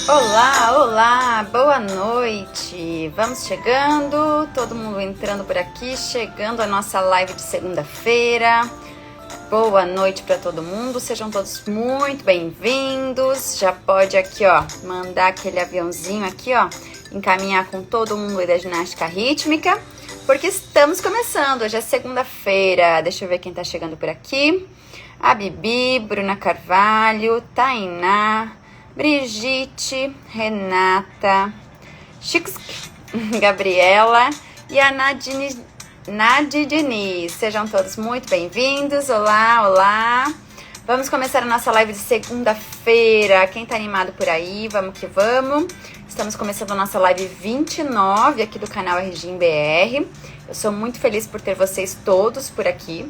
Olá, olá, boa noite. Vamos chegando, todo mundo entrando por aqui, chegando a nossa live de segunda-feira. Boa noite para todo mundo, sejam todos muito bem-vindos. Já pode aqui, ó, mandar aquele aviãozinho aqui, ó, encaminhar com todo mundo aí da ginástica rítmica, porque estamos começando. Hoje é segunda-feira. Deixa eu ver quem tá chegando por aqui. A Bibi, Bruna Carvalho, Tainá, Brigitte, Renata, Chico, Gabriela e a Nadi Diniz. Sejam todos muito bem-vindos. Olá, olá. Vamos começar a nossa live de segunda-feira. Quem tá animado por aí? Vamos que vamos. Estamos começando a nossa live 29 aqui do canal RGim BR. Eu sou muito feliz por ter vocês todos por aqui.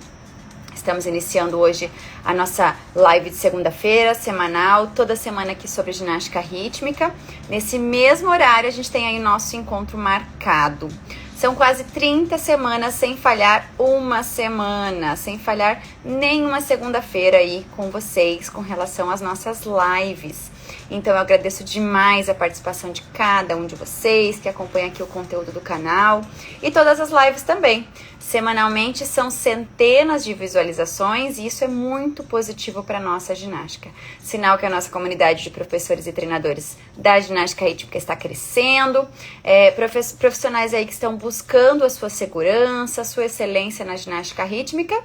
Estamos iniciando hoje a nossa live de segunda-feira, semanal, toda semana aqui sobre ginástica rítmica. Nesse mesmo horário, a gente tem aí nosso encontro marcado. São quase 30 semanas sem falhar uma semana, sem falhar nenhuma segunda-feira aí com vocês, com relação às nossas lives. Então eu agradeço demais a participação de cada um de vocês que acompanha aqui o conteúdo do canal e todas as lives também. Semanalmente são centenas de visualizações e isso é muito positivo para a nossa ginástica. Sinal que a nossa comunidade de professores e treinadores da ginástica rítmica está crescendo. Profissionais aí que estão buscando a sua segurança, a sua excelência na ginástica rítmica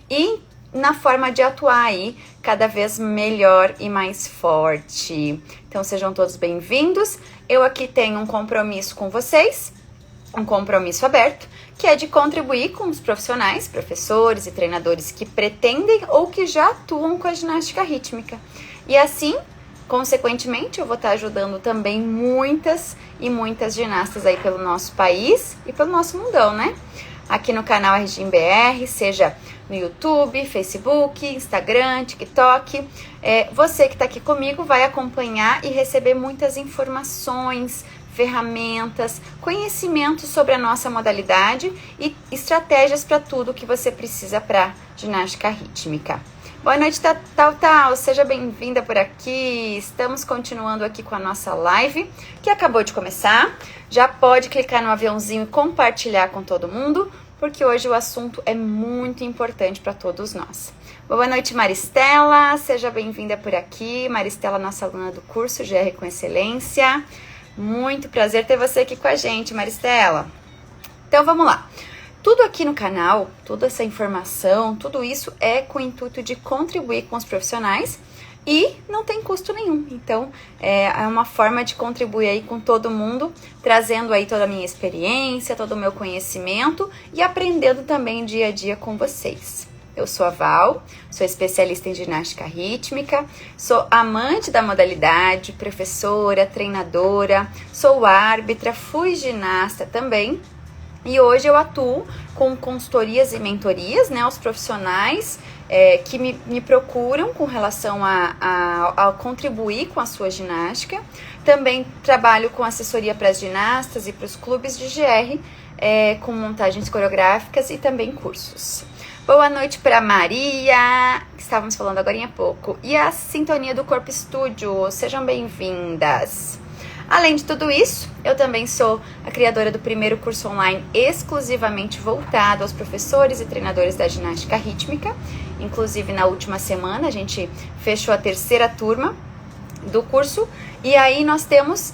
e na forma de atuar aí cada vez melhor e mais forte. Então sejam todos bem-vindos. Eu aqui tenho um compromisso com vocês, um compromisso aberto, que é de contribuir com os profissionais, professores e treinadores que pretendem ou que já atuam com a ginástica rítmica. E assim, consequentemente, eu vou estar ajudando também muitas e muitas ginastas aí pelo nosso país e pelo nosso mundão, né? Aqui no canal RGim BR, seja no YouTube, Facebook, Instagram, TikTok. Você que está aqui comigo vai acompanhar e receber muitas informações, ferramentas, conhecimentos sobre a nossa modalidade e estratégias para tudo que você precisa para ginástica rítmica. Boa noite, Tal, seja bem-vinda por aqui. Estamos continuando aqui com a nossa live, que acabou de começar. Já pode clicar no aviãozinho e compartilhar com todo mundo, porque hoje o assunto é muito importante para todos nós. Boa noite, Maristela, seja bem-vinda por aqui. Maristela, nossa aluna do curso GR com Excelência. Muito prazer ter você aqui com a gente, Maristela. Então, vamos lá. Tudo aqui no canal, toda essa informação, tudo isso é com o intuito de contribuir com os profissionais e não tem custo nenhum. Então, é uma forma de contribuir aí com todo mundo, trazendo aí toda a minha experiência, todo o meu conhecimento e aprendendo também dia a dia com vocês. Eu sou a Val, sou especialista em ginástica rítmica, sou amante da modalidade, professora, treinadora, sou árbitra, fui ginasta também. E hoje eu atuo com consultorias e mentorias, né, aos profissionais que me procuram com relação a contribuir com a sua ginástica. Também trabalho com assessoria para as ginastas e para os clubes de GR, com montagens coreográficas e também cursos. Boa noite para Maria, que estávamos falando agora há pouco, e a Sintonia do Corpo Studio, sejam bem-vindas. Além de tudo isso, eu também sou a criadora do primeiro curso online exclusivamente voltado aos professores e treinadores da ginástica rítmica. Inclusive, na última semana, a gente fechou a terceira turma do curso e aí nós temos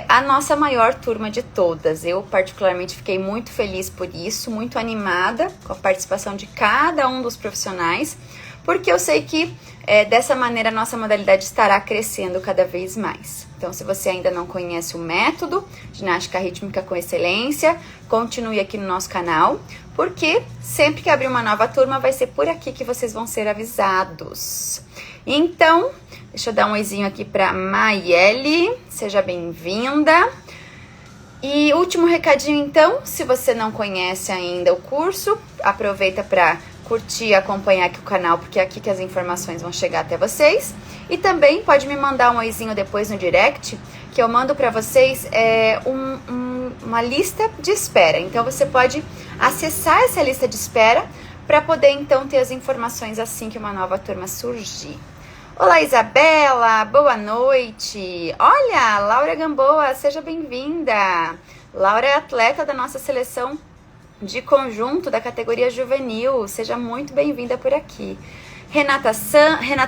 a nossa maior turma de todas. Eu, particularmente, fiquei muito feliz por isso, muito animada com a participação de cada um dos profissionais, porque eu sei que dessa maneira a nossa modalidade estará crescendo cada vez mais. Então, se você ainda não conhece o método Ginástica Rítmica com Excelência, continue aqui no nosso canal, porque sempre que abrir uma nova turma vai ser por aqui que vocês vão ser avisados. Então, deixa eu dar um oizinho aqui para Maiele, seja bem-vinda. E último recadinho então, se você não conhece ainda o curso, aproveita para curtir e acompanhar aqui o canal, porque é aqui que as informações vão chegar até vocês. E também pode me mandar um oizinho depois no direct, que eu mando para vocês uma lista de espera. Então você pode acessar essa lista de espera para poder então ter as informações assim que uma nova turma surgir. Olá, Isabela, boa noite. Olha, Laura Gamboa, seja bem-vinda. Laura é atleta da nossa seleção de conjunto da categoria juvenil. Seja muito bem-vinda por aqui. Renata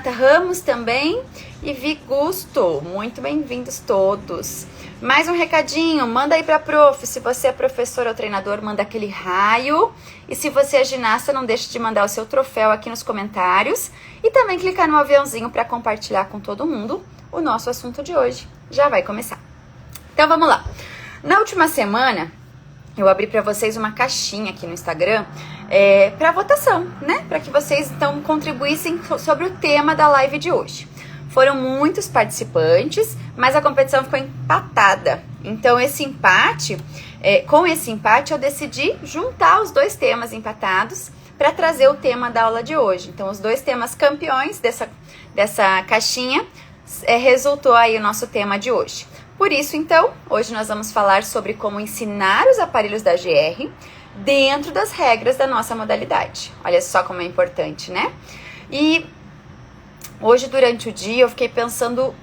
Ramos também e Vi Gusto, muito bem-vindos todos. Mais um recadinho, manda aí pra prof, se você é professor ou treinador, manda aquele raio. E se você é ginasta, não deixe de mandar o seu troféu aqui nos comentários. E também clicar no aviãozinho para compartilhar com todo mundo o nosso assunto de hoje. Já vai começar. Então vamos lá. Na última semana, eu abri para vocês uma caixinha aqui no Instagram para votação, né? Para que vocês então contribuíssem sobre o tema da live de hoje. Foram muitos participantes, mas a competição ficou empatada. Então, com esse empate, eu decidi juntar os dois temas empatados para trazer o tema da aula de hoje. Então, os dois temas campeões dessa caixinha resultou aí o nosso tema de hoje. Por isso, então, hoje nós vamos falar sobre como ensinar os aparelhos da GR dentro das regras da nossa modalidade. Olha só como é importante, né? E hoje, durante o dia, eu fiquei pensando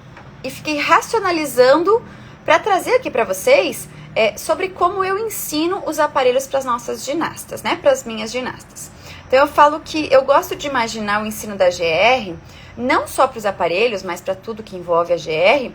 e fiquei racionalizando para trazer aqui para vocês sobre como eu ensino os aparelhos para as nossas ginastas, né? Para as minhas ginastas. Então, eu falo que eu gosto de imaginar o ensino da GR, não só para os aparelhos, mas para tudo que envolve a GR,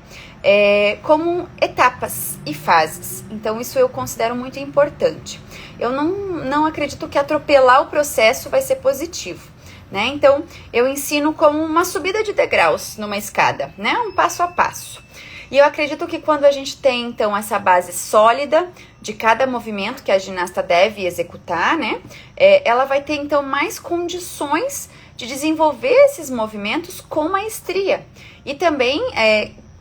como etapas e fases. Então, isso eu considero muito importante. Eu não acredito que atropelar o processo vai ser positivo. Né? Então, eu ensino como uma subida de degraus numa escada, né? Um passo a passo. E eu acredito que quando a gente tem, então, essa base sólida de cada movimento que a ginasta deve executar, né? Ela vai ter, então, mais condições de desenvolver esses movimentos com maestria. E também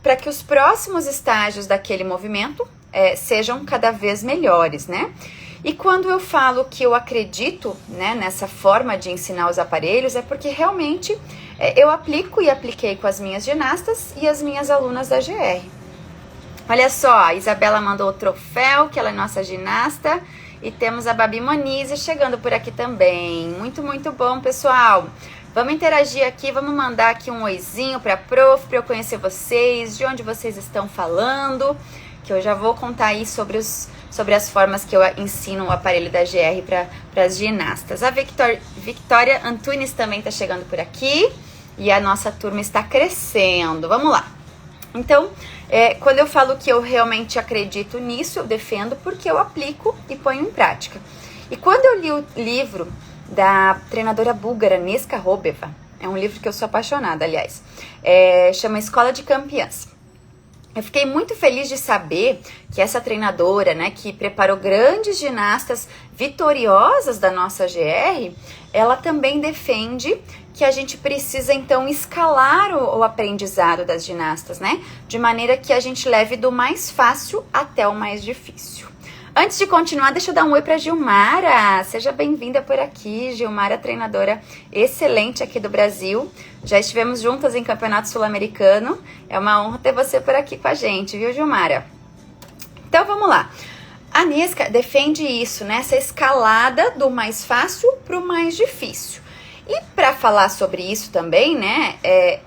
para que os próximos estágios daquele movimento sejam cada vez melhores, né? E quando eu falo que eu acredito, né, nessa forma de ensinar os aparelhos, é porque realmente eu aplico e apliquei com as minhas ginastas e as minhas alunas da GR. Olha só, a Isabela mandou o troféu, que ela é nossa ginasta, e temos a Babi Moniz chegando por aqui também. Muito, muito bom, pessoal. Vamos interagir aqui, vamos mandar aqui um oizinho para a prof, para eu conhecer vocês, de onde vocês estão falando, que eu já vou contar aí sobre as formas que eu ensino o aparelho da GR para as ginastas. A Victoria Antunes também está chegando por aqui e a nossa turma está crescendo. Vamos lá. Então, quando eu falo que eu realmente acredito nisso, eu defendo porque eu aplico e ponho em prática. E quando eu li o livro da treinadora búlgara Neska Robeva, é um livro que eu sou apaixonada, aliás, chama Escola de Campeãs. Eu fiquei muito feliz de saber que essa treinadora, né, que preparou grandes ginastas vitoriosas da nossa GR, ela também defende que a gente precisa, então, escalar o aprendizado das ginastas, né? De maneira que a gente leve do mais fácil até o mais difícil. Antes de continuar, deixa eu dar um oi para Gilmara. Seja bem-vinda por aqui. Gilmara, treinadora excelente aqui do Brasil. Já estivemos juntas em Campeonato Sul-Americano. É uma honra ter você por aqui com a gente, viu, Gilmara? Então, vamos lá. A Neska defende isso, né? Essa escalada do mais fácil para o mais difícil. E para falar sobre isso também, né?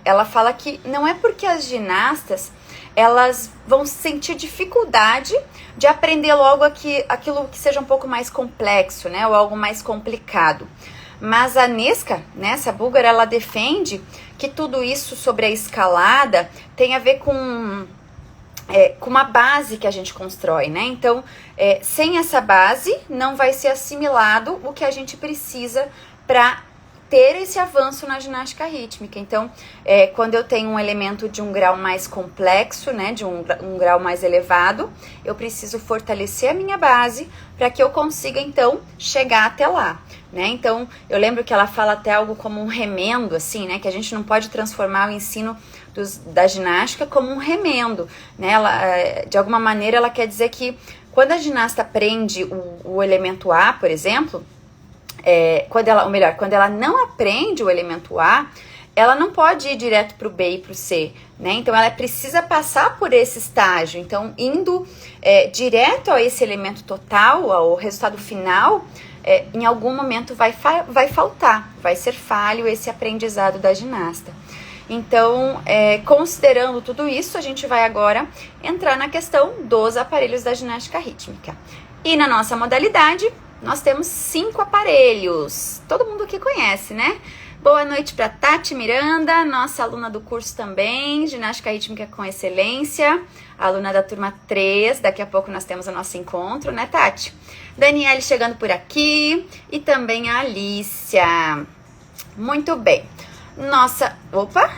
Ela fala que não é porque as ginastas elas vão sentir dificuldade de aprender logo aquilo que seja um pouco mais complexo, né, ou algo mais complicado. Mas a Neska, né, essa búlgara, ela defende que tudo isso sobre a escalada tem a ver com uma base que a gente constrói, né? Então, sem essa base, não vai ser assimilado o que a gente precisa para ter esse avanço na ginástica rítmica. Então, quando eu tenho um elemento de um grau mais complexo, né, de um grau mais elevado, eu preciso fortalecer a minha base para que eu consiga, então, chegar até lá, né? Então, eu lembro que ela fala até algo como um remendo, assim, né, que a gente não pode transformar o ensino da ginástica como um remendo, né? De alguma maneira, ela quer dizer que quando a ginasta aprende o elemento A, por exemplo, quando ela não aprende o elemento A, ela não pode ir direto para o B e para o C, né? Então, ela precisa passar por esse estágio. Então, indo direto a esse elemento total, ao resultado final, em algum momento vai faltar, vai ser falho esse aprendizado da ginasta. Então, considerando tudo isso, a gente vai agora entrar na questão dos aparelhos da ginástica rítmica. E na nossa modalidade, nós temos 5 aparelhos. Todo mundo aqui conhece, né? Boa noite para Tati Miranda, nossa aluna do curso também, ginástica rítmica com excelência, aluna da turma 3, daqui a pouco nós temos o nosso encontro, né, Tati? Daniele chegando por aqui e também a Alícia. Muito bem.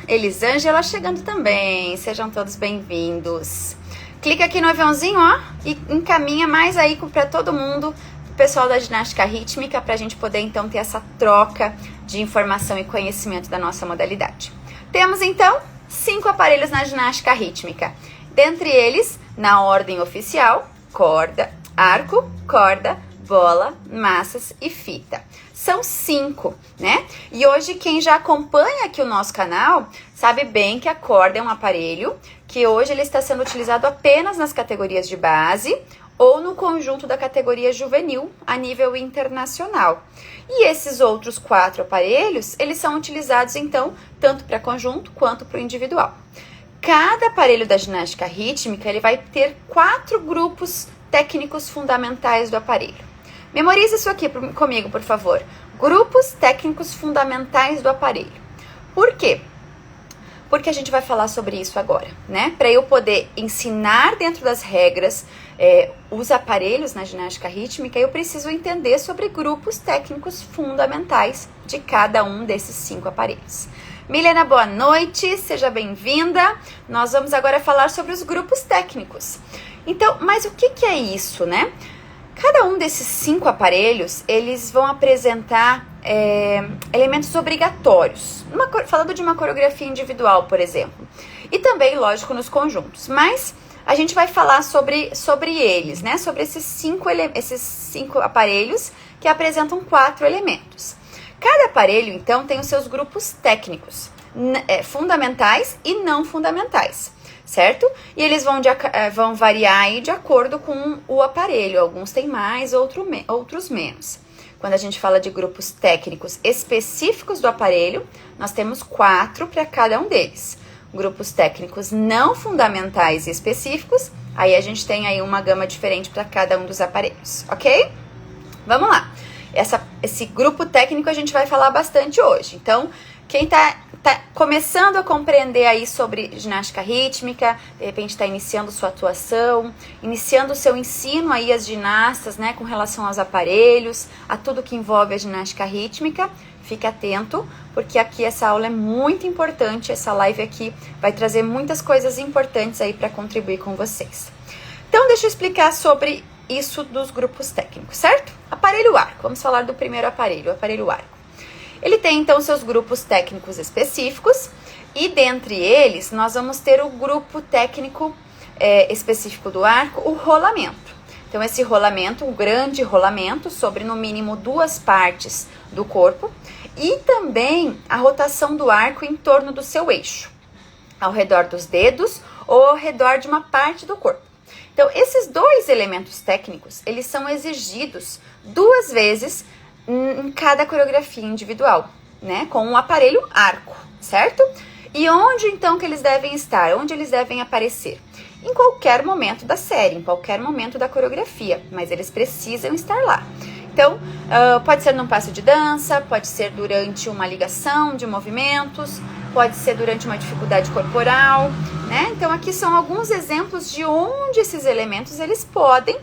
Elisângela chegando também, sejam todos bem-vindos. Clica aqui no aviãozinho, ó, e encaminha mais aí para todo mundo, pessoal da ginástica rítmica, para a gente poder então ter essa troca de informação e conhecimento da nossa modalidade. Temos então 5 aparelhos na ginástica rítmica. Dentre eles, na ordem oficial, arco, corda, bola, massas e fita. São 5, né? E hoje quem já acompanha aqui o nosso canal sabe bem que a corda é um aparelho que hoje ele está sendo utilizado apenas nas categorias de base ou no conjunto da categoria juvenil a nível internacional. E esses outros 4 aparelhos, eles são utilizados então tanto para conjunto quanto para o individual. Cada aparelho da ginástica rítmica, ele vai ter 4 grupos técnicos fundamentais do aparelho. Memorize isso aqui comigo, por favor. Grupos técnicos fundamentais do aparelho. Por quê? Porque a gente vai falar sobre isso agora, né? Para eu poder ensinar dentro das regras os aparelhos na ginástica rítmica, eu preciso entender sobre grupos técnicos fundamentais de cada um desses 5 aparelhos. Milena, boa noite, seja bem-vinda. Nós vamos agora falar sobre os grupos técnicos. Então, mas o que é isso, né? Cada um desses 5 aparelhos, eles vão apresentar elementos obrigatórios, falando de uma coreografia individual, por exemplo, e também, lógico, nos conjuntos, mas a gente vai falar sobre eles, né? Sobre esses 5 aparelhos que apresentam 4 elementos. Cada aparelho, então, tem os seus grupos técnicos, fundamentais e não fundamentais, certo? E eles vão variar aí de acordo com o aparelho. Alguns têm mais, outros menos. Quando a gente fala de grupos técnicos específicos do aparelho, nós temos 4 para cada um deles. Grupos técnicos não fundamentais e específicos, aí a gente tem aí uma gama diferente para cada um dos aparelhos, ok? Vamos lá. Esse grupo técnico a gente vai falar bastante hoje. Então, quem tá começando a compreender aí sobre ginástica rítmica, de repente está iniciando sua atuação, iniciando o seu ensino aí às ginastas, né, com relação aos aparelhos, a tudo que envolve a ginástica rítmica, fique atento, porque aqui essa aula é muito importante, essa live aqui vai trazer muitas coisas importantes aí para contribuir com vocês. Então, deixa eu explicar sobre isso dos grupos técnicos, certo? Aparelho arco, vamos falar do primeiro aparelho, o aparelho arco. Ele tem, então, seus grupos técnicos específicos e, dentre eles, nós vamos ter o grupo técnico específico do arco, o rolamento. Então, esse rolamento, um grande rolamento sobre, no mínimo, 2 partes do corpo e também a rotação do arco em torno do seu eixo, ao redor dos dedos ou ao redor de uma parte do corpo. Então, esses 2 elementos técnicos, eles são exigidos 2 vezes em cada coreografia individual, né? Com um aparelho arco, certo? E onde então que eles devem estar? Onde eles devem aparecer? Em qualquer momento da série, em qualquer momento da coreografia, mas eles precisam estar lá. Então, pode ser num passo de dança, pode ser durante uma ligação de movimentos, pode ser durante uma dificuldade corporal, né? Então, aqui são alguns exemplos de onde esses elementos eles podem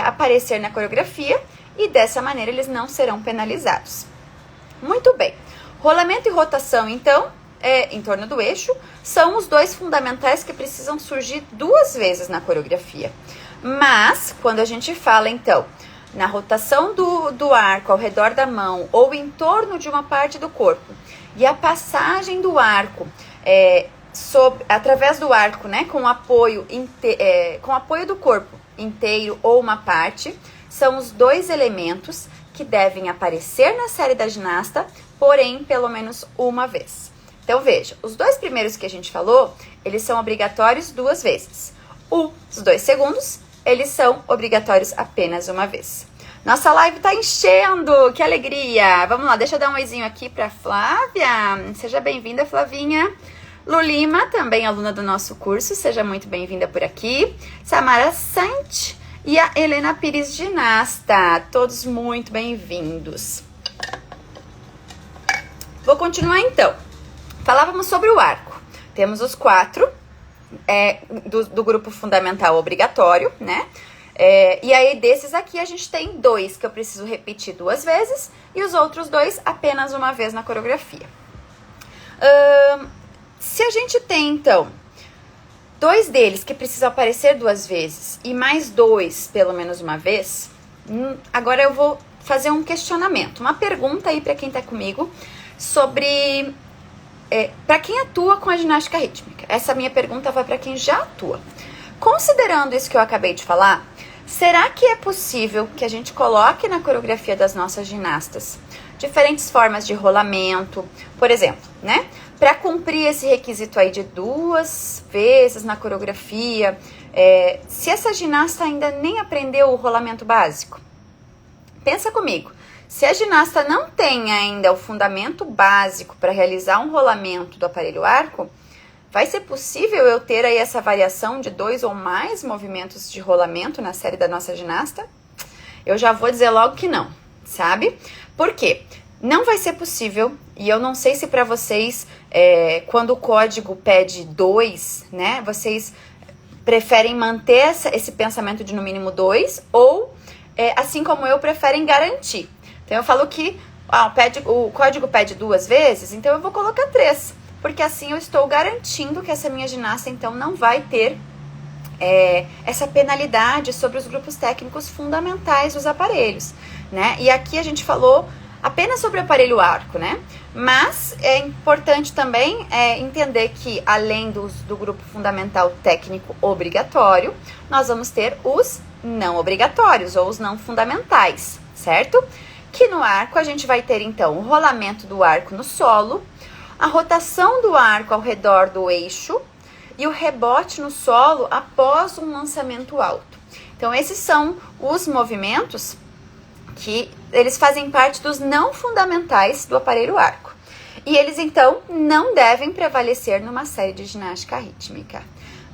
aparecer na coreografia e dessa maneira eles não serão penalizados. Muito bem. Rolamento e rotação, então, em torno do eixo, são os 2 fundamentais que precisam surgir 2 vezes na coreografia. Mas, quando a gente fala, então, na rotação do arco ao redor da mão ou em torno de uma parte do corpo e a passagem do arco através do arco, né, com apoio do corpo inteiro ou uma parte, são os 2 elementos que devem aparecer na série da ginasta, porém, pelo menos uma vez. Então, veja, os 2 primeiros que a gente falou, eles são obrigatórios 2 vezes. Os 2 segundos, eles são obrigatórios apenas uma vez. Nossa live tá enchendo, que alegria! Vamos lá, deixa eu dar um oizinho aqui pra Flávia. Seja bem-vinda, Flavinha. Lu Lima, também aluna do nosso curso, seja muito bem-vinda por aqui. Samara Sant e a Helena Pires, ginasta. Todos muito bem-vindos. Vou continuar então. Falávamos sobre o arco. Temos os 4 do grupo fundamental obrigatório, né? E aí, desses aqui, a gente tem 2 que eu preciso repetir 2 vezes e os outros 2 apenas uma vez na coreografia. Se a gente tem, então, 2 deles que precisam aparecer 2 vezes e mais 2 pelo menos uma vez, agora eu vou fazer um questionamento, uma pergunta aí para quem tá comigo sobre... para quem atua com a ginástica rítmica. Essa minha pergunta vai para quem já atua. Considerando isso que eu acabei de falar, será que é possível que a gente coloque na coreografia das nossas ginastas diferentes formas de rolamento, por exemplo, né? Para cumprir esse requisito aí de 2 vezes na coreografia, se essa ginasta ainda nem aprendeu o rolamento básico, pensa comigo. Se a ginasta não tem ainda o fundamento básico para realizar um rolamento do aparelho arco, vai ser possível eu ter aí essa variação de 2 ou mais movimentos de rolamento na série da nossa ginasta? Eu já vou dizer logo que não, sabe? Por quê? Não vai ser possível, e eu não sei se para vocês, quando o código pede 2, né, vocês preferem manter esse pensamento de no mínimo 2, ou, assim como eu, preferem garantir. Então, eu falo que o código pede 2 vezes, então eu vou colocar 3, porque assim eu estou garantindo que essa minha ginasta, então, não vai ter essa penalidade sobre os grupos técnicos fundamentais dos aparelhos, né? E aqui a gente falou apenas sobre o aparelho arco, né? Mas é importante também entender que, além do grupo fundamental técnico obrigatório, nós vamos ter os não obrigatórios, ou os não fundamentais, certo? Que no arco a gente vai ter, então, o rolamento do arco no solo, a rotação do arco ao redor do eixo e o rebote no solo após um lançamento alto. Então, esses são os movimentos que eles fazem parte dos não fundamentais do aparelho arco. E eles, então, não devem prevalecer numa série de ginástica rítmica.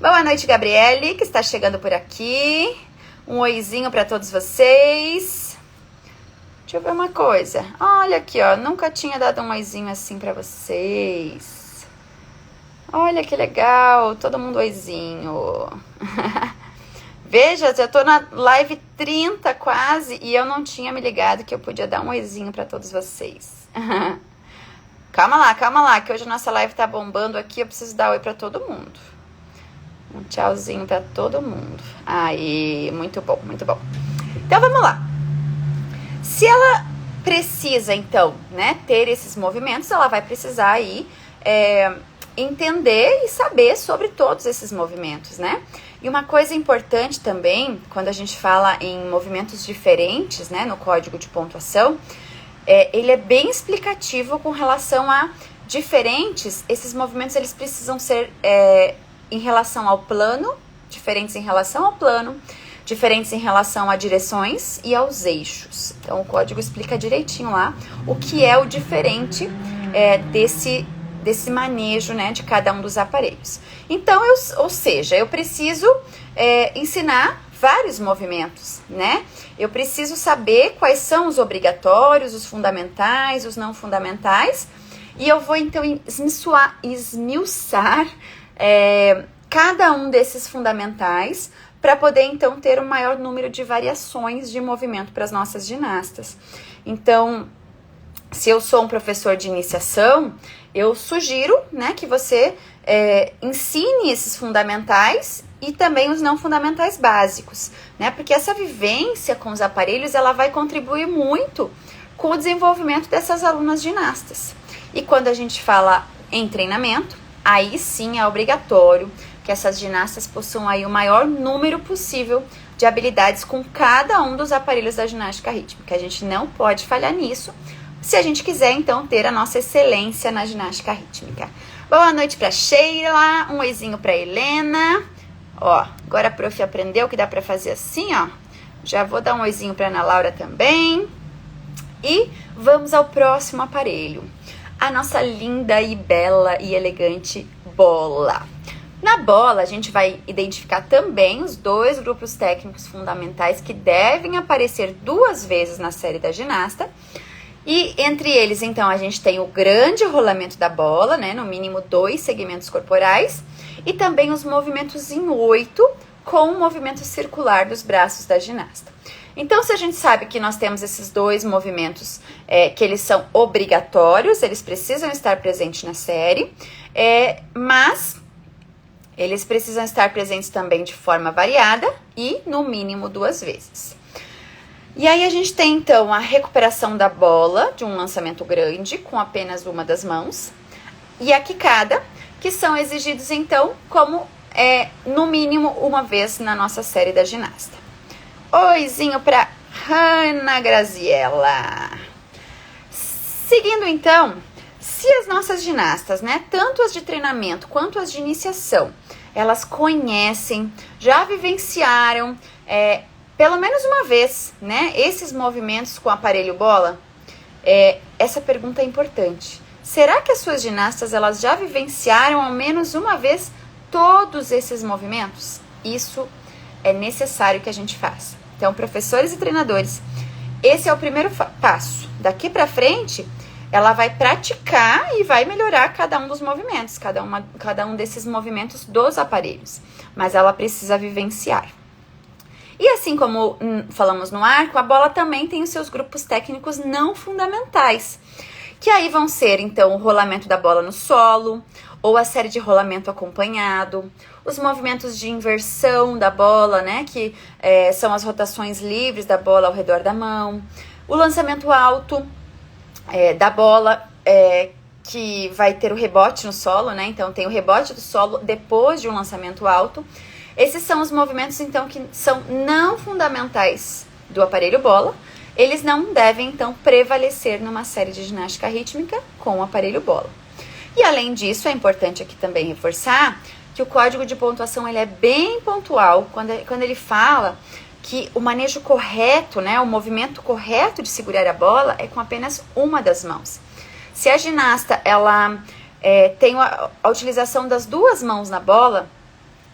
Boa noite, Gabriele, que está chegando por aqui. Um oizinho para todos vocês. Deixa eu ver uma coisa. Olha aqui, ó. Nunca tinha dado um oizinho assim para vocês. Olha que legal. Todo mundo oizinho. Veja, já tô na live 30 quase e eu não tinha me ligado que eu podia dar um oizinho para todos vocês. Calma lá, que hoje a nossa live tá bombando aqui, eu preciso dar oi para todo mundo. Um tchauzinho para todo mundo. Aí, muito bom, muito bom. Então, vamos lá. Se ela precisa, então, né, ter esses movimentos, ela vai precisar aí entender e saber sobre todos esses movimentos, né? E uma coisa importante também, quando a gente fala em movimentos diferentes, né, no código de pontuação, ele é bem explicativo com relação a esses movimentos eles precisam ser em relação ao plano, diferentes em relação ao plano, diferentes em relação a direções e aos eixos. Então, o código explica direitinho lá o que é o diferente desse manejo, né, de cada um dos aparelhos. Então, ou seja, eu preciso ensinar vários movimentos, né? Eu preciso saber quais são os obrigatórios, os fundamentais, os não fundamentais, e eu vou, então, esmiuçar cada um desses fundamentais para poder, então, ter um maior número de variações de movimento para as nossas ginastas. Então, se eu sou um professor de iniciação, eu sugiro, né, que você ensine esses fundamentais e também os não fundamentais básicos, né? Porque essa vivência com os aparelhos, ela vai contribuir muito com o desenvolvimento dessas alunas ginastas. E quando a gente fala em treinamento, aí sim é obrigatório que essas ginastas possuam aí o maior número possível de habilidades com cada um dos aparelhos da ginástica rítmica. A gente não pode falhar nisso, se a gente quiser, então, ter a nossa excelência na ginástica rítmica. Boa noite para Sheila, um oizinho para Helena. Ó, agora a prof aprendeu que dá para fazer assim, ó. Já vou dar um oizinho para Ana Laura também. E vamos ao próximo aparelho. A nossa linda e bela e elegante bola. Na bola, a gente vai identificar também os dois grupos técnicos fundamentais que devem aparecer 2 vezes na série da ginasta. E entre eles, então, a gente tem o grande rolamento da bola, né? No mínimo 2 segmentos corporais. E também os movimentos em 8, com o movimento circular dos braços da ginasta. Então, se a gente sabe que nós temos esses 2 movimentos, que eles são obrigatórios, eles precisam estar presentes na série, mas eles precisam estar presentes também de forma variada e no mínimo 2 vezes. E aí a gente tem, então, a recuperação da bola de um lançamento grande com apenas uma das mãos e a quicada, que são exigidos, então, como no mínimo 1 vez na nossa série da ginasta. Oizinho para Ana Graziella. Seguindo, então, se as nossas ginastas, né, tanto as de treinamento quanto as de iniciação, elas conhecem, já vivenciaram, pelo menos 1 vez, né, esses movimentos com o aparelho bola, essa pergunta é importante. Será que as suas ginastas, elas já vivenciaram ao menos 1 vez todos esses movimentos? Isso é necessário que a gente faça. Então, professores e treinadores, esse é o primeiro passo. Daqui para frente, ela vai praticar e vai melhorar cada um dos movimentos, cada um desses movimentos dos aparelhos. Mas ela precisa vivenciar. E assim como falamos no arco, a bola também tem os seus grupos técnicos não fundamentais, que aí vão ser, então, o rolamento da bola no solo, ou a série de rolamento acompanhado, os movimentos de inversão da bola, né, que são as rotações livres da bola ao redor da mão, o lançamento alto da bola, que vai ter o rebote no solo, né, então tem o rebote do solo depois de um lançamento alto. Esses são os movimentos, então, que são não fundamentais do aparelho bola. Eles não devem, então, prevalecer numa série de ginástica rítmica com o aparelho bola. E, além disso, é importante aqui também reforçar que o código de pontuação ele é bem pontual quando ele fala que o manejo correto, né, o movimento correto de segurar a bola é com apenas uma das mãos. Se a ginasta ela tem a utilização das 2 mãos na bola,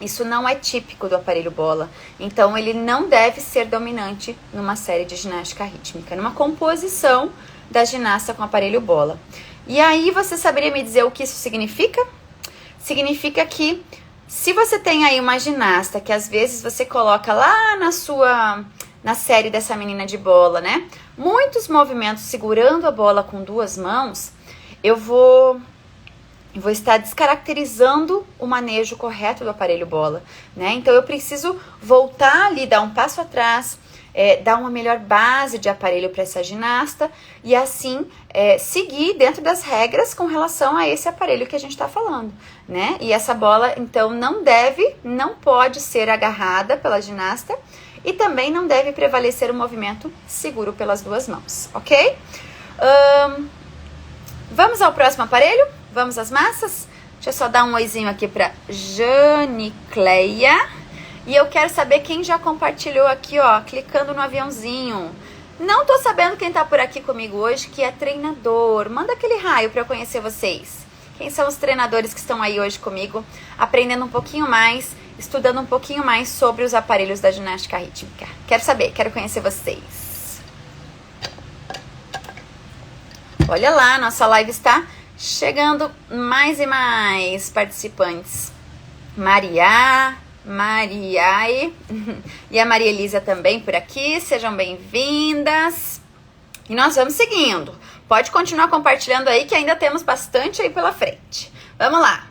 isso não é típico do aparelho bola. Então, ele não deve ser dominante numa série de ginástica rítmica, numa composição da ginasta com aparelho bola. E aí, você saberia me dizer o que isso significa? Significa que se você tem aí uma ginasta que às vezes você coloca lá na série dessa menina de bola, né? Muitos movimentos segurando a bola com 2 mãos, eu vou estar descaracterizando o manejo correto do aparelho bola, né? Então, eu preciso voltar ali, dar um passo atrás, dar uma melhor base de aparelho para essa ginasta e assim seguir dentro das regras com relação a esse aparelho que a gente está falando, né? E essa bola, então, não pode ser agarrada pela ginasta e também não deve prevalecer o movimento seguro pelas 2 mãos, ok? Vamos ao próximo aparelho? Vamos às massas? Deixa eu só dar um oizinho aqui para Janicleia. E eu quero saber quem já compartilhou aqui, ó, clicando no aviãozinho. Não tô sabendo quem tá por aqui comigo hoje, que é treinador. Manda aquele raio para eu conhecer vocês. Quem são os treinadores que estão aí hoje comigo, aprendendo um pouquinho mais, estudando um pouquinho mais sobre os aparelhos da ginástica rítmica? Quero saber, quero conhecer vocês. Olha lá, nossa live está chegando mais e mais participantes. Mariai e a Maria Elisa também por aqui. Sejam bem-vindas. E nós vamos seguindo. Pode continuar compartilhando aí que ainda temos bastante aí pela frente. Vamos lá.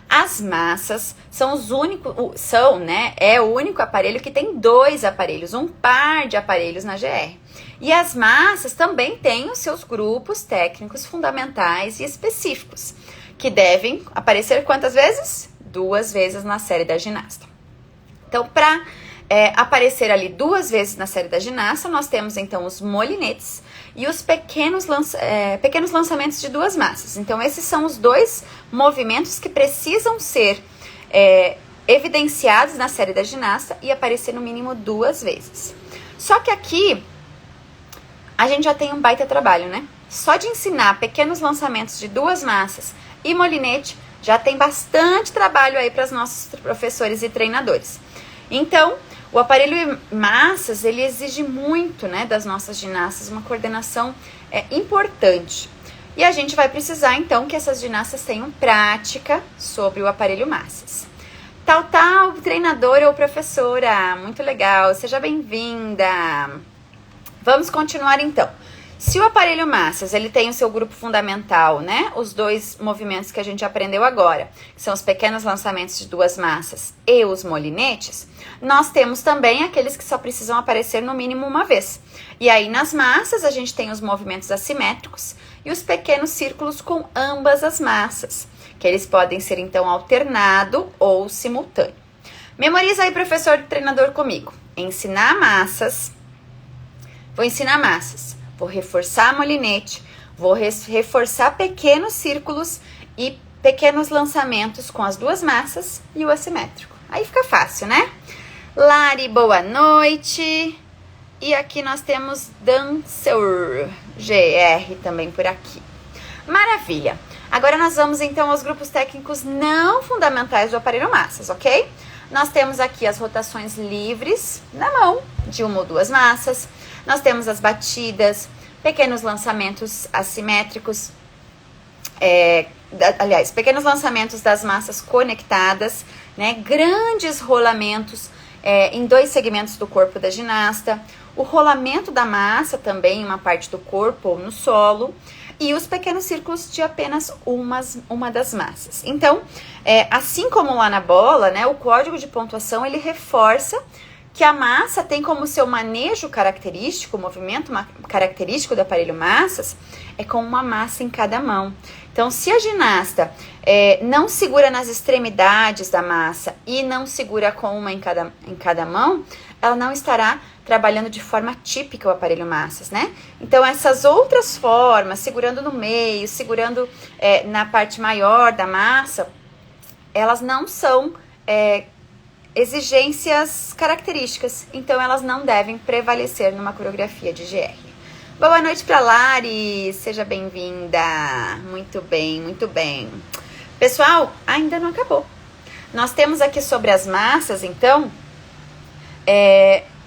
As massas são é o único aparelho que tem 2 aparelhos, um par de aparelhos na GR. E as massas também têm os seus grupos técnicos fundamentais e específicos, que devem aparecer quantas vezes? 2 vezes na série da ginasta. Então, para aparecer ali 2 vezes na série da ginasta, nós temos então os molinetes e os pequenos lançamentos de 2 massas. Então, esses são os 2 movimentos que precisam ser evidenciados na série da ginasta e aparecer no mínimo 2 vezes. Só que aqui a gente já tem um baita trabalho, né? Só de ensinar pequenos lançamentos de 2 massas e molinete já tem bastante trabalho aí para os nossos professores e treinadores. Então, o aparelho massas, ele exige muito, né, das nossas ginastas, uma coordenação importante. E a gente vai precisar, então, que essas ginastas tenham prática sobre o aparelho massas. Tal, treinadora ou professora, muito legal, seja bem-vinda. Vamos continuar, então. Se o aparelho massas, ele tem o seu grupo fundamental, né? Os 2 movimentos que a gente aprendeu agora, que são os pequenos lançamentos de 2 massas e os molinetes, nós temos também aqueles que só precisam aparecer no mínimo uma vez. E aí, nas massas, a gente tem os movimentos assimétricos e os pequenos círculos com ambas as massas, que eles podem ser, então, alternado ou simultâneo. Memoriza aí, professor e treinador, comigo. Ensinar massas. Vou ensinar massas. Vou reforçar molinete, vou reforçar pequenos círculos e pequenos lançamentos com as 2 massas e o assimétrico. Aí fica fácil, né? Lari, boa noite. E aqui nós temos Dancer, GR também por aqui. Maravilha. Agora nós vamos então aos grupos técnicos não fundamentais do aparelho massas, ok? Nós temos aqui as rotações livres na mão, de 1 ou 2 massas. Nós temos as batidas, pequenos lançamentos assimétricos, pequenos lançamentos das massas conectadas, né? Grandes rolamentos em 2 segmentos do corpo da ginasta, o rolamento da massa também em uma parte do corpo ou no solo, e os pequenos círculos de apenas uma das massas. Então, assim como lá na bola, né, o código de pontuação, ele reforça que a massa tem como seu manejo característico, o movimento característico do aparelho massas, é com uma massa em cada mão. Então, se a ginasta não segura nas extremidades da massa e não segura com uma em cada mão, ela não estará trabalhando de forma típica o aparelho massas, né? Então, essas outras formas, segurando no meio, segurando na parte maior da massa, elas não são exigências características, então elas não devem prevalecer numa coreografia de GR. Boa noite para Lari, seja bem-vinda. Muito bem, muito bem. Pessoal, ainda não acabou. Nós temos aqui sobre as massas, então,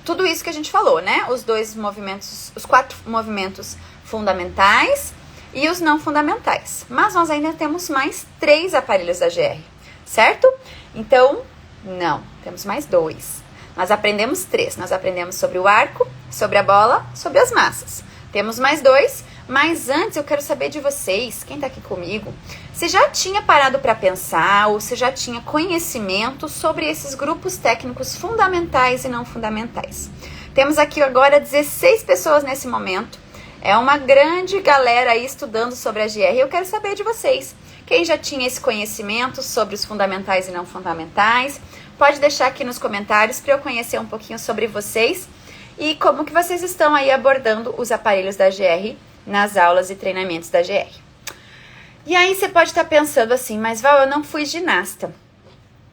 tudo isso que a gente falou, né? Os 2 movimentos, os 4 movimentos fundamentais e os não fundamentais. Mas nós ainda temos mais 3 aparelhos da GR, certo? Então, não, temos mais 2. Nós aprendemos 3. Nós aprendemos sobre o arco, sobre a bola, sobre as massas. Temos mais 2, mas antes eu quero saber de vocês, quem tá aqui comigo, se já tinha parado para pensar ou se já tinha conhecimento sobre esses grupos técnicos fundamentais e não fundamentais. Temos aqui agora 16 pessoas nesse momento. É uma grande galera aí estudando sobre a GR. Eu quero saber de vocês. Quem já tinha esse conhecimento sobre os fundamentais e não fundamentais, pode deixar aqui nos comentários para eu conhecer um pouquinho sobre vocês e como que vocês estão aí abordando os aparelhos da GR nas aulas e treinamentos da GR. E aí você pode estar pensando assim, mas Val, eu não fui ginasta.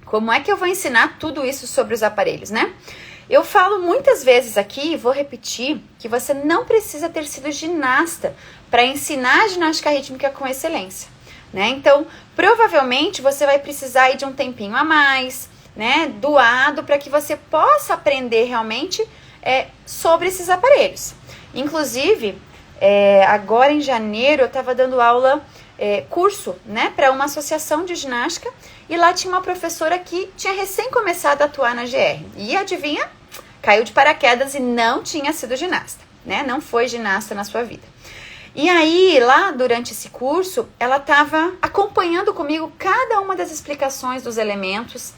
Como é que eu vou ensinar tudo isso sobre os aparelhos, né? Eu falo muitas vezes aqui, e vou repetir, que você não precisa ter sido ginasta para ensinar a ginástica rítmica com excelência. Né? Então, provavelmente você vai precisar aí de um tempinho a mais, né, doado, para que você possa aprender realmente sobre esses aparelhos. Inclusive, agora em janeiro eu estava dando aula, curso, né, para uma associação de ginástica, e lá tinha uma professora que tinha recém começado a atuar na GR. E adivinha? Caiu de paraquedas e não tinha sido ginasta, né? Não foi ginasta na sua vida. E aí, lá durante esse curso, ela estava acompanhando comigo cada uma das explicações dos elementos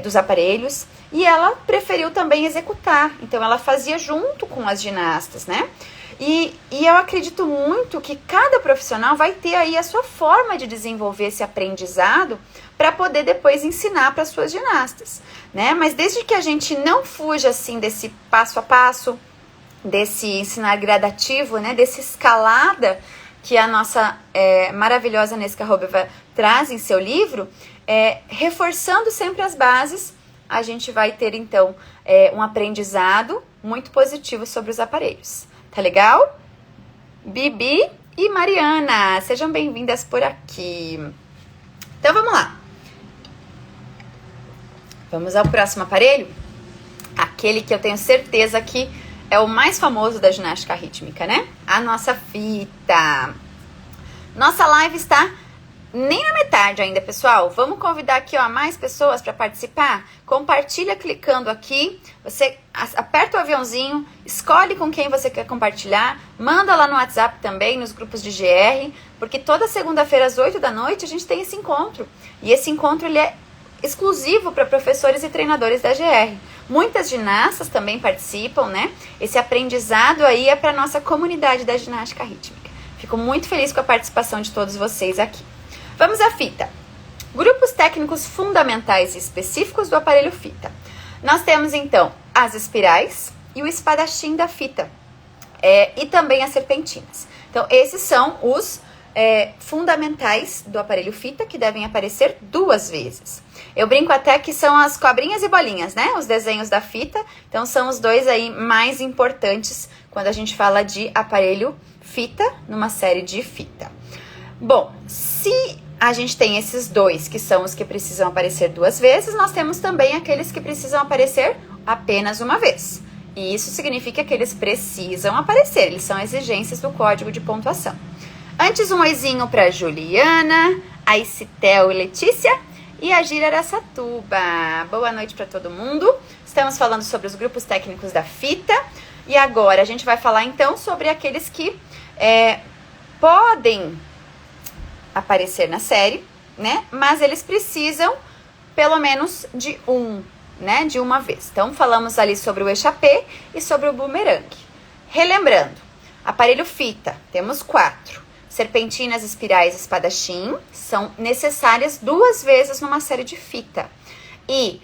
dos aparelhos, e ela preferiu também executar. Então, ela fazia junto com as ginastas, né? E eu acredito muito que cada profissional vai ter aí a sua forma de desenvolver esse aprendizado para poder depois ensinar para as suas ginastas, né? Mas desde que a gente não fuja, assim, desse passo a passo, desse ensinar gradativo, né, dessa escalada que a nossa maravilhosa Nesca Robeva traz em seu livro, reforçando sempre as bases, a gente vai ter, então, um aprendizado, muito positivo sobre os aparelhos. Tá legal? Bibi e Mariana, sejam bem-vindas por aqui. Então vamos lá. Vamos ao próximo aparelho, aquele que eu tenho certeza que é o mais famoso da ginástica rítmica, né? A nossa fita. Nossa live está nem na metade ainda, pessoal. Vamos convidar aqui, ó, mais pessoas para participar. Compartilha clicando aqui. Você aperta o aviãozinho, escolhe com quem você quer compartilhar, manda lá no WhatsApp também, nos grupos de GR, porque toda segunda-feira às 8 da noite a gente tem esse encontro. E esse encontro ele é exclusivo para professores e treinadores da GR. Muitas ginastas também participam, né? Esse aprendizado aí é para nossa comunidade da ginástica rítmica. Fico muito feliz com a participação de todos vocês aqui. Vamos à fita. Grupos técnicos fundamentais e específicos do aparelho fita. Nós temos então as espirais e o espadachim da fita. E também as serpentinas. Então esses são os fundamentais do aparelho fita, que devem aparecer 2 vezes. Eu brinco até que são as cobrinhas e bolinhas, né? Os desenhos da fita. Então são os 2 aí mais importantes quando a gente fala de aparelho fita numa série de fita. Bom, se a gente tem esses 2 que são os que precisam aparecer 2 vezes, nós temos também aqueles que precisam aparecer apenas uma vez. E isso significa que eles precisam aparecer, eles são exigências do código de pontuação. Antes, um oizinho para Juliana, a Icitel e Letícia e a Gira Araçatuba. Boa noite para todo mundo. Estamos falando sobre os grupos técnicos da fita. E agora a gente vai falar então sobre aqueles que podem aparecer na série, né? Mas eles precisam pelo menos de né? De uma vez. Então falamos ali sobre o échappé e sobre o bumerangue. Relembrando, aparelho fita, temos 4. Serpentinas, espirais e espadachim são necessárias 2 vezes numa série de fita. E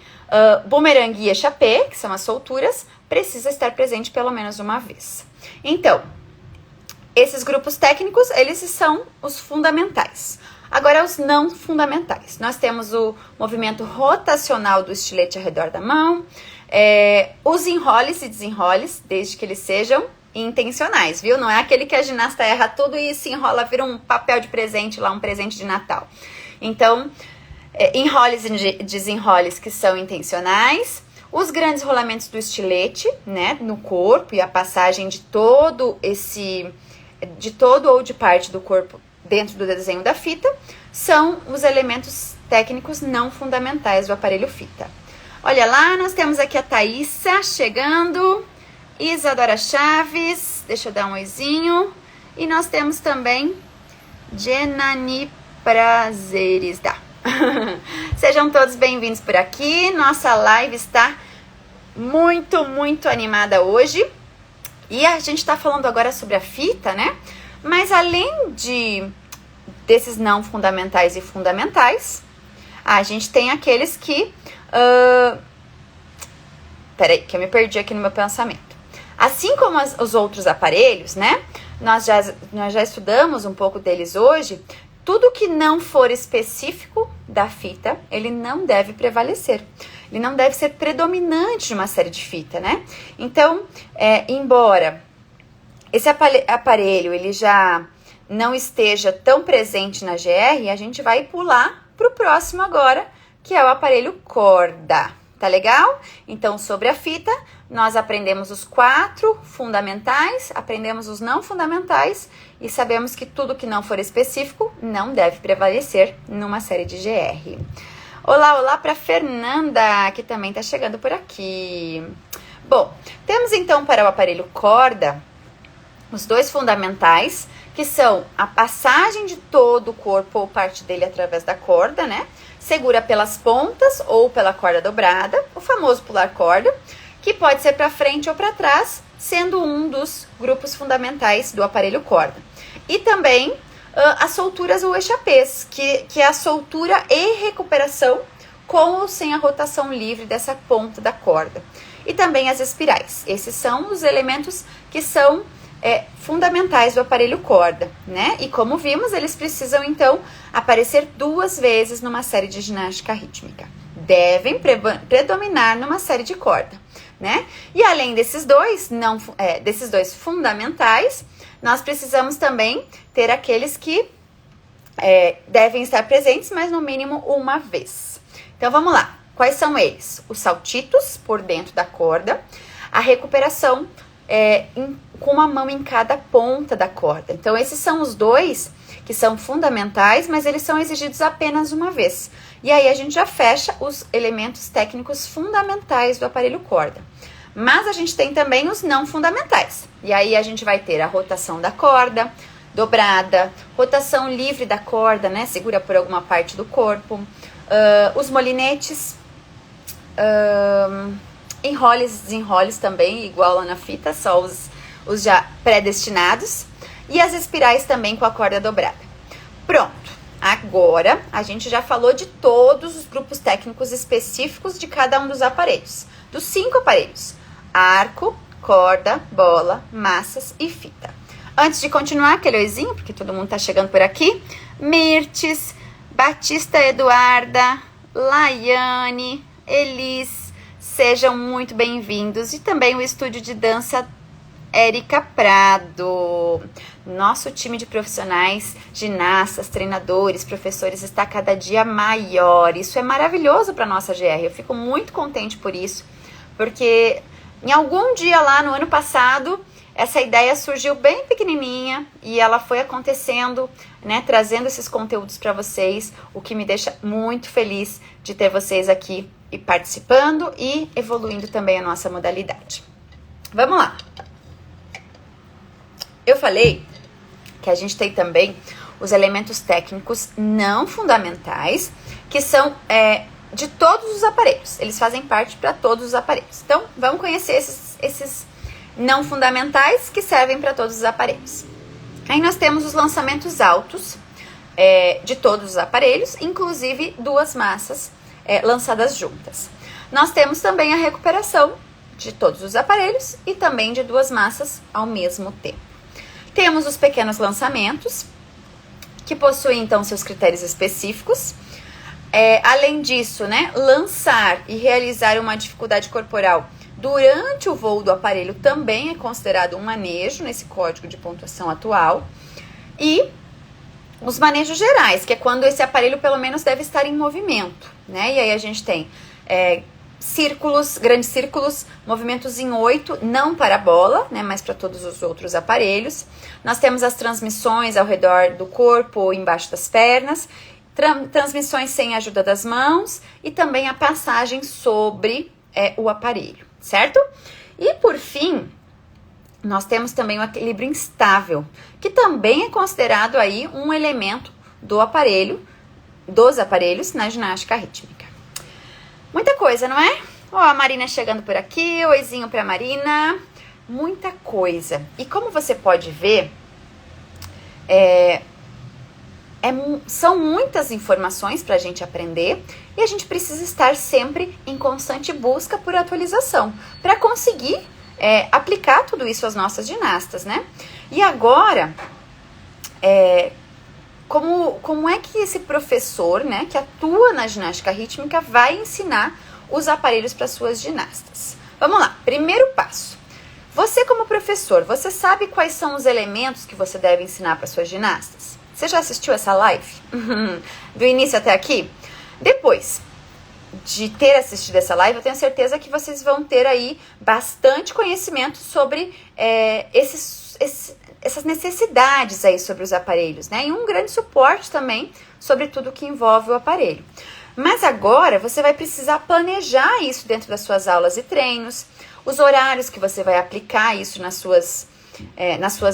bumerangue e échappé, que são as solturas, precisa estar presente pelo menos uma vez. Então, esses grupos técnicos, eles são os fundamentais. Agora, os não fundamentais. Nós temos o movimento rotacional do estilete ao redor da mão, os enroles e desenroles, desde que eles sejam intencionais, viu? Não é aquele que a ginasta erra tudo e se enrola, vira um papel de presente lá, um presente de Natal. Então, enroles e desenroles que são intencionais, os grandes rolamentos do estilete, né, no corpo e a passagem de todo ou de parte do corpo dentro do desenho da fita, são os elementos técnicos não fundamentais do aparelho fita. Olha lá, nós temos aqui a Thaísa chegando, Isadora Chaves, deixa eu dar um oizinho, e nós temos também Jenani Prazeres, tá? Sejam todos bem-vindos por aqui, nossa live está muito, muito animada hoje, e a gente está falando agora sobre a fita, né? Mas além desses não fundamentais e fundamentais, a gente tem aqueles que... Peraí, que eu me perdi aqui no meu pensamento. Assim como os outros aparelhos, né? Nós já estudamos um pouco deles hoje. Tudo que não for específico da fita, ele não deve prevalecer. Ele não deve ser predominante de uma série de fita, né? Então, embora esse aparelho ele já não esteja tão presente na GR, a gente vai pular para o próximo agora, que é o aparelho corda. Tá legal? Então, sobre a fita, nós aprendemos os 4 fundamentais, aprendemos os não fundamentais e sabemos que tudo que não for específico não deve prevalecer numa série de GR. Olá, olá para Fernanda, que também está chegando por aqui. Bom, temos então para o aparelho corda os 2 fundamentais, que são a passagem de todo o corpo ou parte dele através da corda, né? Segura pelas pontas ou pela corda dobrada, o famoso pular corda, que pode ser para frente ou para trás, sendo um dos grupos fundamentais do aparelho corda. E também as solturas ou échappés, que é a soltura e recuperação com ou sem a rotação livre dessa ponta da corda. E também as espirais. Esses são os elementos que são fundamentais do aparelho corda, né? E como vimos, eles precisam, então, aparecer 2 vezes numa série de ginástica rítmica. Devem predominar numa série de corda. né? E além desses dois, desses dois fundamentais, nós precisamos também ter aqueles que devem estar presentes, mas no mínimo uma vez. Então vamos lá, quais são eles? Os saltitos por dentro da corda, a recuperação com uma mão em cada ponta da corda. Então esses são os dois que são fundamentais, mas eles são exigidos apenas uma vez. E aí a gente já fecha os elementos técnicos fundamentais do aparelho corda. Mas a gente tem também os não fundamentais. E aí a gente vai ter a rotação da corda, dobrada, rotação livre da corda, né? Segura por alguma parte do corpo. Os molinetes, enroles e desenroles também, igual lá na fita, só os já predestinados. E as espirais também com a corda dobrada. Pronto. Agora, a gente já falou de todos os grupos técnicos específicos de cada um dos aparelhos. Dos 5 aparelhos. Arco, corda, bola, massas e fita. Antes de continuar, aquele oizinho, porque todo mundo tá chegando por aqui. Mirtes, Batista Eduarda, Laiane, Elis, sejam muito bem-vindos. E também o estúdio de dança Érica Prado. Nosso time de profissionais, ginastas, treinadores, professores está cada dia maior. Isso é maravilhoso para nossa GR. Eu fico muito contente por isso, porque em algum dia lá no ano passado, essa ideia surgiu bem pequenininha e ela foi acontecendo, né, trazendo esses conteúdos para vocês, o que me deixa muito feliz de ter vocês aqui e participando e evoluindo também a nossa modalidade. Vamos lá. Eu falei que a gente tem também os elementos técnicos não fundamentais, que são de todos os aparelhos. Eles fazem parte para todos os aparelhos. Então, vamos conhecer esses não fundamentais que servem para todos os aparelhos. Aí nós temos os lançamentos altos de todos os aparelhos, inclusive 2 massas lançadas juntas. Nós temos também a recuperação de todos os aparelhos e também de 2 massas ao mesmo tempo. Temos os pequenos lançamentos, que possuem, então, seus critérios específicos. Além disso, né, lançar e realizar uma dificuldade corporal durante o voo do aparelho também é considerado um manejo nesse código de pontuação atual. E os manejos gerais, que é quando esse aparelho, pelo menos, deve estar em movimento, né? E aí a gente tem círculos, grandes círculos, movimentos em 8, não para a bola, né, mas para todos os outros aparelhos. Nós temos as transmissões ao redor do corpo ou embaixo das pernas, transmissões sem a ajuda das mãos e também a passagem sobre o aparelho, certo? E por fim, nós temos também o equilíbrio instável, que também é considerado aí um elemento do aparelho, dos aparelhos na ginástica rítmica. Muita coisa, não é? Ó, a Marina chegando por aqui, oizinho pra Marina. Muita coisa. E como você pode ver, são muitas informações pra gente aprender e a gente precisa estar sempre em constante busca por atualização para conseguir aplicar tudo isso às nossas ginastas, né? E agora, como é que esse professor, né, que atua na ginástica rítmica vai ensinar os aparelhos para suas ginastas? Vamos lá, primeiro passo. Você como professor, você sabe quais são os elementos que você deve ensinar para suas ginastas? Você já assistiu essa live? Do início até aqui? Depois de ter assistido essa live, eu tenho certeza que vocês vão ter aí bastante conhecimento sobre essas necessidades aí sobre os aparelhos, né? E um grande suporte também sobre tudo que envolve o aparelho. Mas agora você vai precisar planejar isso dentro das suas aulas e treinos, os horários que você vai aplicar isso nas suas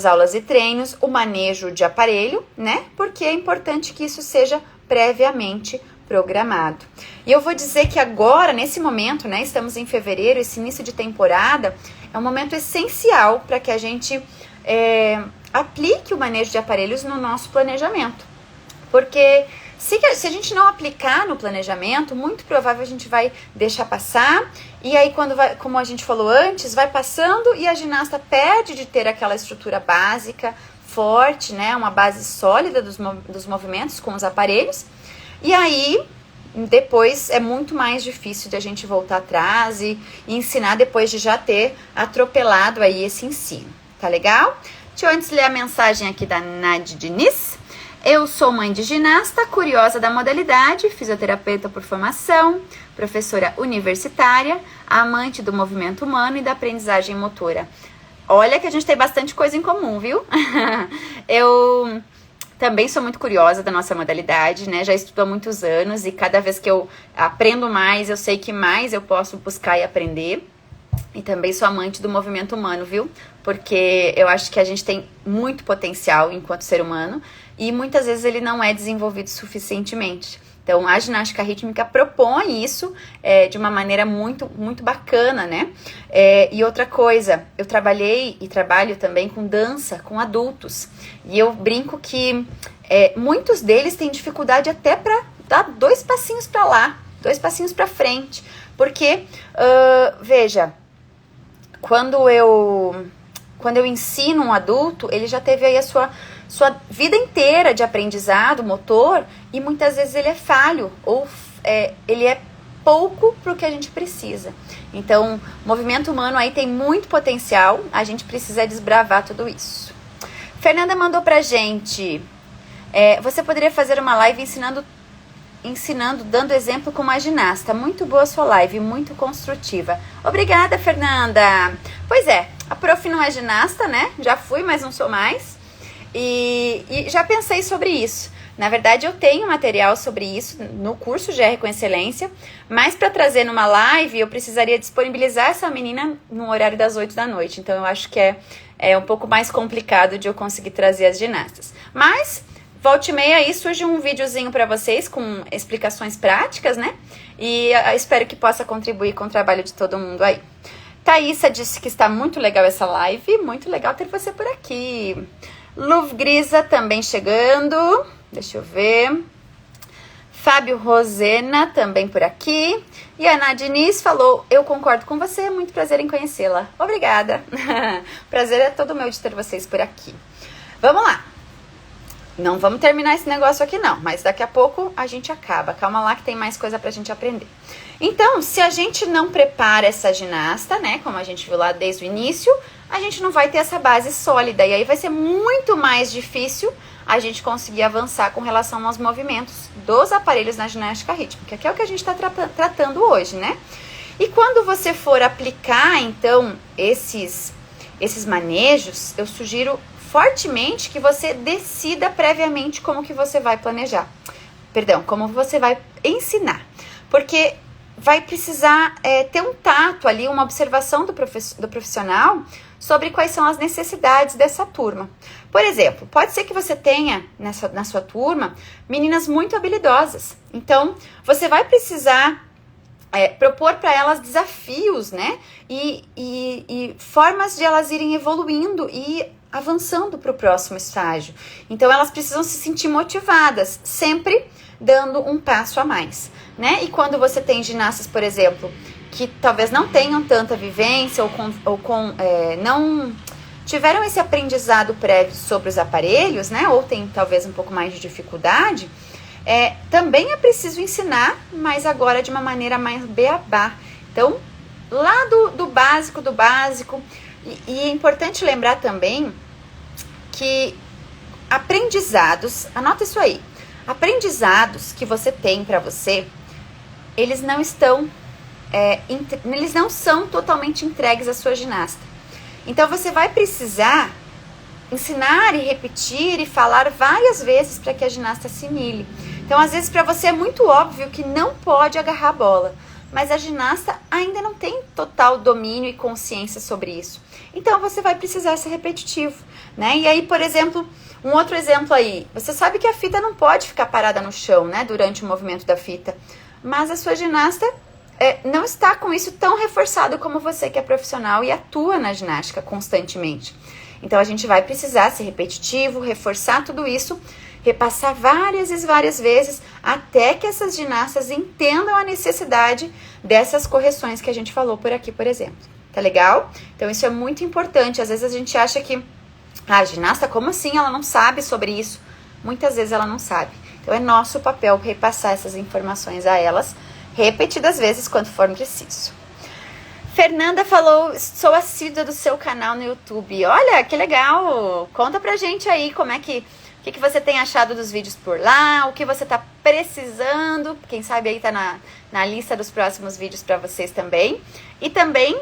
aulas e treinos, o manejo de aparelho, né? Porque é importante que isso seja previamente programado. E eu vou dizer que agora, nesse momento, né? Estamos em fevereiro, esse início de temporada é um momento essencial para que a gente aplique o manejo de aparelhos no nosso planejamento. Porque se a gente não aplicar no planejamento, muito provável a gente vai deixar passar. E aí, como a gente falou antes, vai passando e a ginasta perde de ter aquela estrutura básica, forte, né? Uma base sólida dos movimentos com os aparelhos. E aí, depois é muito mais difícil de a gente voltar atrás e ensinar depois de já ter atropelado aí esse ensino, tá legal? Deixa eu antes ler a mensagem aqui da Nadi Diniz. Eu sou mãe de ginasta, curiosa da modalidade, fisioterapeuta por formação, professora universitária, amante do movimento humano e da aprendizagem motora. Olha que a gente tem bastante coisa em comum, viu? Eu também sou muito curiosa da nossa modalidade, né? Já estudo há muitos anos e cada vez que eu aprendo mais, eu sei que mais eu posso buscar e aprender. E também sou amante do movimento humano, viu? Porque eu acho que a gente tem muito potencial enquanto ser humano e muitas vezes ele não é desenvolvido suficientemente. Então, a ginástica rítmica propõe isso de uma maneira muito, muito bacana, né? E outra coisa, eu trabalhei e trabalho também com dança, com adultos. E eu brinco que muitos deles têm dificuldade até para dar 2 passinhos para lá, 2 passinhos para frente. Porque, veja, quando eu ensino um adulto, ele já teve aí a sua vida inteira de aprendizado motor e muitas vezes ele é falho ou ele é pouco para o que a gente precisa. Então, o movimento humano aí tem muito potencial, a gente precisa desbravar tudo isso. Fernanda mandou pra gente, você poderia fazer uma live ensinando, dando exemplo com uma ginasta. Muito boa sua live, muito construtiva. Obrigada, Fernanda. Pois é, a prof não é ginasta, né? Já fui, mas não sou mais. E já pensei sobre isso. Na verdade, eu tenho material sobre isso no curso GR com Excelência, mas para trazer numa live, eu precisaria disponibilizar essa menina no horário das 8 da noite. Então, eu acho que é um pouco mais complicado de eu conseguir trazer as ginastas. Mas volte e meia aí surge um videozinho para vocês com explicações práticas, né? E eu espero que possa contribuir com o trabalho de todo mundo aí. Thaísa disse que está muito legal essa live, muito legal ter você por aqui. Luv Grisa também chegando, deixa eu ver. Fábio Rosena também por aqui. E a Ana Diniz falou, eu concordo com você, muito prazer em conhecê-la. Obrigada. Prazer é todo meu de ter vocês por aqui. Vamos lá. Não vamos terminar esse negócio aqui não, mas daqui a pouco a gente acaba. Calma lá que tem mais coisa pra gente aprender. Então, se a gente não prepara essa ginasta, né, como a gente viu lá desde o início, a gente não vai ter essa base sólida. E aí vai ser muito mais difícil a gente conseguir avançar com relação aos movimentos dos aparelhos na ginástica rítmica, que é o que a gente está tratando hoje, né? E quando você for aplicar, então, esses manejos, eu sugiro fortemente que você decida previamente como que você vai planejar. Perdão, como você vai ensinar. Porque vai precisar ter um tato ali, uma observação do profissional sobre quais são as necessidades dessa turma. Por exemplo, pode ser que você tenha na sua turma meninas muito habilidosas. Então, você vai precisar propor para elas desafios, né? E formas de elas irem evoluindo e avançando para o próximo estágio. Então, elas precisam se sentir motivadas, sempre dando um passo a mais, né? E quando você tem ginastas, por exemplo, que talvez não tenham tanta vivência ou não tiveram esse aprendizado prévio sobre os aparelhos, né? Ou tem talvez um pouco mais de dificuldade, também é preciso ensinar, mas agora de uma maneira mais beabá. Então, lá do básico, e é importante lembrar também que aprendizados, anota isso aí, aprendizados que você tem para você, eles não são totalmente entregues à sua ginasta. Então, você vai precisar ensinar e repetir e falar várias vezes para que a ginasta assimile. Então, às vezes, para você é muito óbvio que não pode agarrar a bola, mas a ginasta ainda não tem total domínio e consciência sobre isso. Então, você vai precisar ser repetitivo, né? E aí, por exemplo, um outro exemplo aí, você sabe que a fita não pode ficar parada no chão, né, durante o movimento da fita, mas a sua ginasta não está com isso tão reforçado como você que é profissional e atua na ginástica constantemente. Então, a gente vai precisar ser repetitivo, reforçar tudo isso, repassar várias vezes, até que essas ginastas entendam a necessidade dessas correções que a gente falou por aqui, por exemplo. Tá legal? Então, isso é muito importante. Às vezes a gente acha que a ginasta, como assim? Ela não sabe sobre isso. Muitas vezes ela não sabe. Então é nosso papel repassar essas informações a elas repetidas vezes quando for preciso. Fernanda falou, sou assídua do seu canal no YouTube. Olha, que legal! Conta pra gente aí como é que você tem achado dos vídeos por lá, o que você tá precisando. Quem sabe aí tá na lista dos próximos vídeos pra vocês também. E também,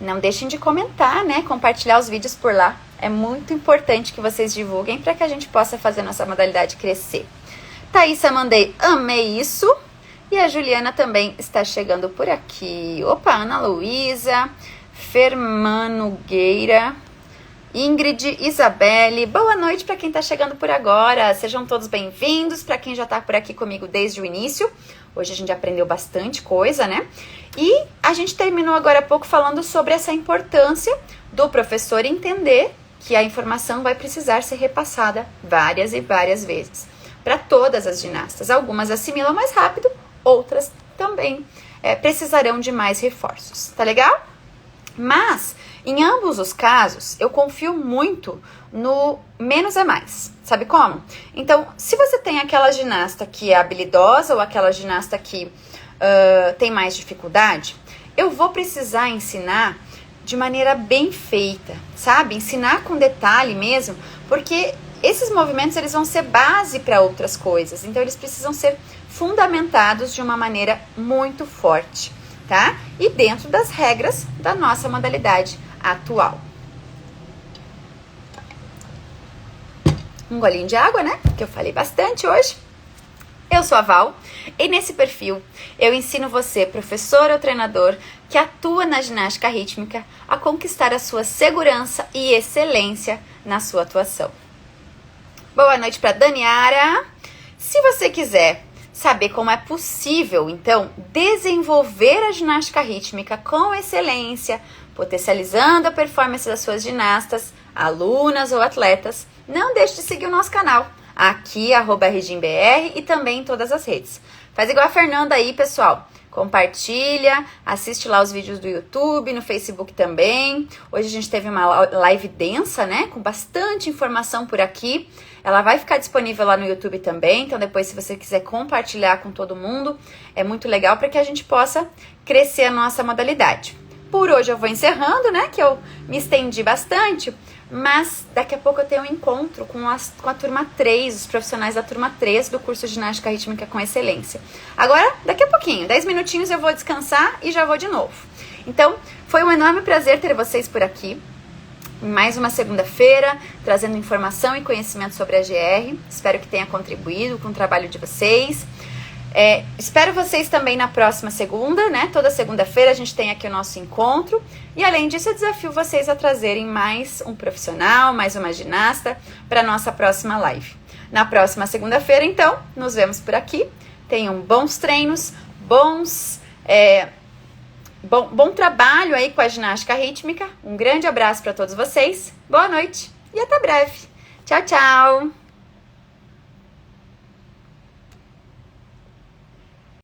não deixem de comentar, né? Compartilhar os vídeos por lá. É muito importante que vocês divulguem para que a gente possa fazer nossa modalidade crescer. Thaísa, mandei, amei isso. E a Juliana também está chegando por aqui. Opa, Ana Luísa, Fermano Gueira, Ingrid, Isabelle. Boa noite para quem está chegando por agora. Sejam todos bem-vindos. Para quem já está por aqui comigo desde o início. Hoje a gente aprendeu bastante coisa, né? E a gente terminou agora há pouco falando sobre essa importância do professor entender que a informação vai precisar ser repassada várias e várias vezes para todas as ginastas. Algumas assimilam mais rápido, outras também precisarão de mais reforços, tá legal? Mas, em ambos os casos, eu confio muito no menos é mais. Sabe como? Então, se você tem aquela ginasta que é habilidosa ou aquela ginasta que tem mais dificuldade, eu vou precisar ensinar de maneira bem feita, sabe? Ensinar com detalhe mesmo, porque esses movimentos eles vão ser base para outras coisas, então eles precisam ser fundamentados de uma maneira muito forte, tá? E dentro das regras da nossa modalidade atual. Um golinho de água, né? Que eu falei bastante hoje. Eu sou a Val e nesse perfil eu ensino você, professor ou treinador, que atua na ginástica rítmica, a conquistar a sua segurança e excelência na sua atuação. Boa noite para Daniara. Se você quiser saber como é possível, então, desenvolver a ginástica rítmica com excelência, potencializando a performance das suas ginastas, alunas ou atletas, não deixe de seguir o nosso canal, aqui, @regimbr e também em todas as redes. Faz igual a Fernanda aí, pessoal. Compartilha, assiste lá os vídeos do YouTube, no Facebook também. Hoje a gente teve uma live densa, né? Com bastante informação por aqui. Ela vai ficar disponível lá no YouTube também. Então depois, se você quiser compartilhar com todo mundo, é muito legal para que a gente possa crescer a nossa modalidade. Por hoje eu vou encerrando, né? Que eu me estendi bastante. Mas daqui a pouco eu tenho um encontro com a turma 3, os profissionais da turma 3 do curso de Ginástica Rítmica com Excelência. Agora, daqui a pouquinho, 10 minutinhos eu vou descansar e já vou de novo. Então, foi um enorme prazer ter vocês por aqui. Mais uma segunda-feira, trazendo informação e conhecimento sobre a GR. Espero que tenha contribuído com o trabalho de vocês. Espero vocês também na próxima segunda, né? Toda segunda-feira a gente tem aqui o nosso encontro. E além disso, eu desafio vocês a trazerem mais um profissional, mais uma ginasta para a nossa próxima live. Na próxima segunda-feira, então, nos vemos por aqui. Tenham bons treinos, bom trabalho aí com a ginástica rítmica. Um grande abraço para todos vocês. Boa noite e até breve. Tchau, tchau!